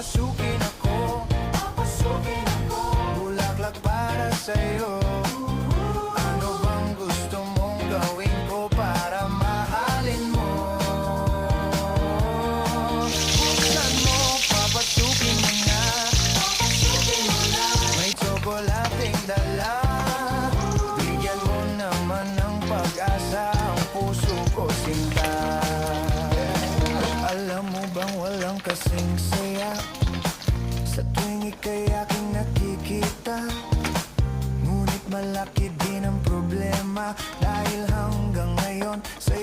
Papasukin ako, bulaklak para sa'yo. Ano bang gusto mong gawin ko para mahalin mo? Buksan mo, papasukin mo na. May tsokolating dala. Bigyan mo naman ng pag-asa ang puso ko, sinta. Alam mo bang walang kasing saya sa tuwing ika'y aking nakikita? Ngunit malaki din ang problema dahil hanggang ngayon sa'yo